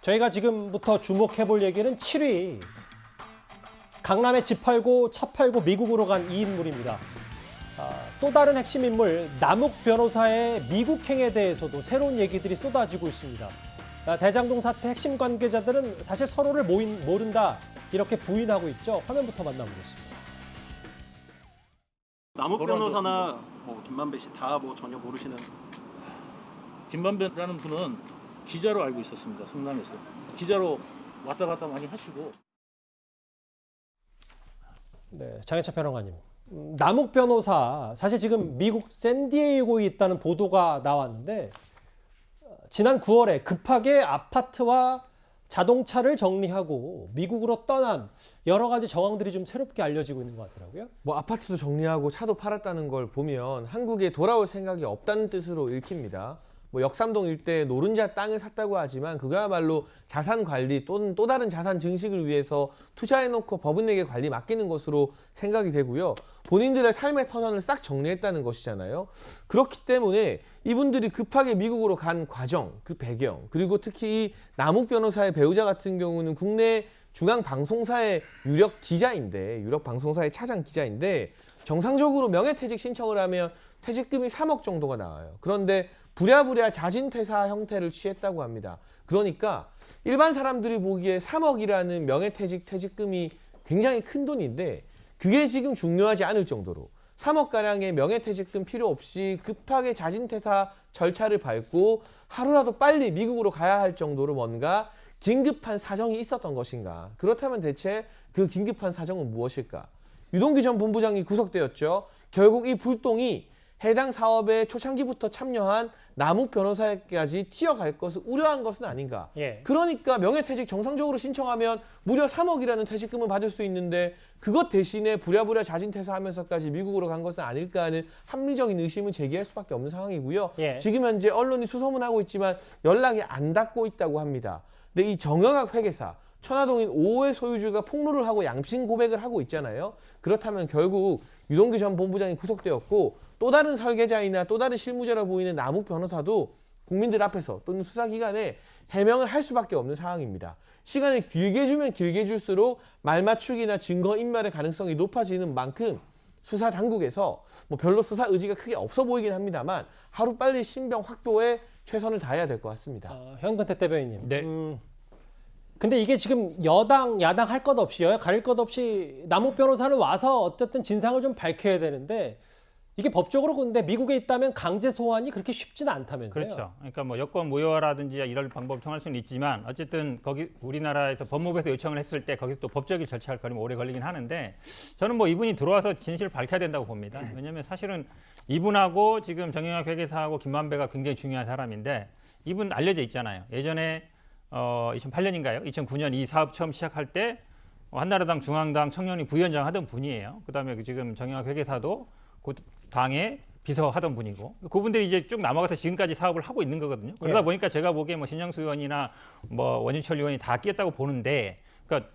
저희가 지금부터 주목해 볼 얘기는 7위. 강남에 집 팔고 차 팔고 미국으로 간 이 인물입니다. 또 다른 핵심 인물 남욱 변호사의 미국행에 대해서도 새로운 얘기들이 쏟아지고 있습니다. 대장동 사태 핵심 관계자들은 사실 서로를 모른다 이렇게 부인하고 있죠. 화면부터 만나보겠습니다. 남욱 변호사나 김만배 씨 다 전혀 모르시는. 김만배라는 분은 기자로 알고 있었습니다. 성남에서 기자로 왔다 갔다 많이 하시고. 네, 장혜찬 평론가님. 남욱 변호사 사실 지금 미국 샌디에이고에 있다는 보도가 나왔는데 지난 9월에 급하게 아파트와 자동차를 정리하고 미국으로 떠난 여러 가지 정황들이 좀 새롭게 알려지고 있는 것 같더라고요. 아파트도 정리하고 차도 팔았다는 걸 보면 한국에 돌아올 생각이 없다는 뜻으로 읽힙니다. 역삼동 일대에 노른자 땅을 샀다고 하지만 그거야말로 자산 관리 또는 또 다른 자산 증식을 위해서 투자해놓고 법인에게 관리 맡기는 것으로 생각이 되고요. 본인들의 삶의 터전을 싹 정리했다는 것이잖아요. 그렇기 때문에 이분들이 급하게 미국으로 간 과정, 그 배경, 그리고 특히 이 남욱 변호사의 배우자 같은 경우는 국내 중앙방송사의 유력 기자인데, 유력 방송사의 차장 기자인데 정상적으로 명예퇴직 신청을 하면 퇴직금이 3억 정도가 나와요. 그런데 부랴부랴 자진퇴사 형태를 취했다고 합니다. 그러니까 일반 사람들이 보기에 3억이라는 명예퇴직 퇴직금이 굉장히 큰 돈인데 그게 지금 중요하지 않을 정도로 3억가량의 명예퇴직금 필요 없이 급하게 자진퇴사 절차를 밟고 하루라도 빨리 미국으로 가야 할 정도로 뭔가 긴급한 사정이 있었던 것인가? 그렇다면 대체 그 긴급한 사정은 무엇일까? 유동규 전 본부장이 구속되었죠. 결국 이 불똥이 해당 사업에 초창기부터 참여한 남욱 변호사에까지 튀어갈 것을 우려한 것은 아닌가. 그러니까 명예퇴직 정상적으로 신청하면 무려 3억이라는 퇴직금을 받을 수 있는데 그것 대신에 부랴부랴 자진퇴사하면서까지 미국으로 간 것은 아닐까 하는 합리적인 의심을 제기할 수밖에 없는 상황이고요. 지금 현재 언론이 수소문하고 있지만 연락이 안 닿고 있다고 합니다. 근데 이 정영학 회계사, 천화동인 5호의 소유주가 폭로를 하고 양심 고백을 하고 있잖아요. 그렇다면 결국 유동규 전 본부장이 구속되었고 또 다른 설계자이나 또 다른 실무자로 보이는 남욱 변호사도 국민들 앞에서 또는 수사기관에 해명을 할 수밖에 없는 상황입니다. 시간을 길게 주면 길게 줄수록 말맞추기나 증거인멸의 가능성이 높아지는 만큼 수사 당국에서 별로 수사 의지가 크게 없어 보이긴 합니다만 하루빨리 신병 확보에 최선을 다해야 될 것 같습니다. 현근택 대변인님. 네. 근데 이게 지금 여당, 야당 할 것 없이 여야 가릴 것 없이 남욱 변호사는 와서 어쨌든 진상을 좀 밝혀야 되는데 이게 법적으로 근데 미국에 있다면 강제 소환이 그렇게 쉽지는 않다면서요? 그렇죠. 그러니까 여권 무효라든지 이런 방법을 통할 수는 있지만 어쨌든 거기 우리나라에서 법무부에서 요청을 했을 때 거기서 또 법적인 절차를 걸리면 오래 걸리긴 하는데 저는 이분이 들어와서 진실을 밝혀야 된다고 봅니다. 왜냐하면 사실은 이분하고 지금 정영학 회계사하고 김만배가 굉장히 중요한 사람인데 이분 알려져 있잖아요. 예전에 2008년인가요? 2009년 이 사업 처음 시작할 때 한나라당 중앙당 청년이 부위원장 하던 분이에요. 그다음에 지금 정영학 회계사도 그 당의 비서 하던 분이고 그분들이 이제 쭉 남아가서 지금까지 사업을 하고 있는 거거든요. 그러다 보니까 제가 보기에 신영수 의원이나 원유철 의원이 다 끼었다고 보는데 그러니까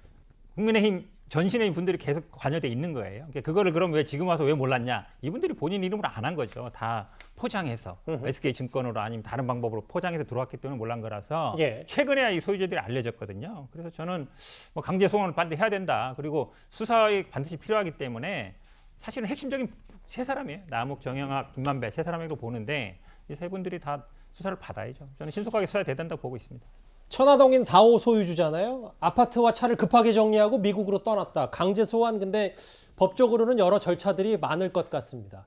국민의힘 전신의 분들이 계속 관여돼 있는 거예요. 그거를 그럼 왜 지금 와서 왜 몰랐냐? 이분들이 본인 이름으로 안 한 거죠. 다 포장해서 SK증권으로 아니면 다른 방법으로 포장해서 들어왔기 때문에 몰란 거라서 최근에야 이 소유주들이 알려졌거든요. 그래서 저는 강제 소환을 반드시 해야 된다. 그리고 수사에 반드시 필요하기 때문에 사실은 핵심적인 세 사람이에요. 남욱, 정영학, 김만배 세 사람이라고 보는데 이 세 분들이 다 수사를 받아야죠. 저는 신속하게 수사해야 된다고 보고 있습니다. 천화동인 4호 소유주잖아요. 아파트와 차를 급하게 정리하고 미국으로 떠났다. 강제 소환 근데 법적으로는 여러 절차들이 많을 것 같습니다.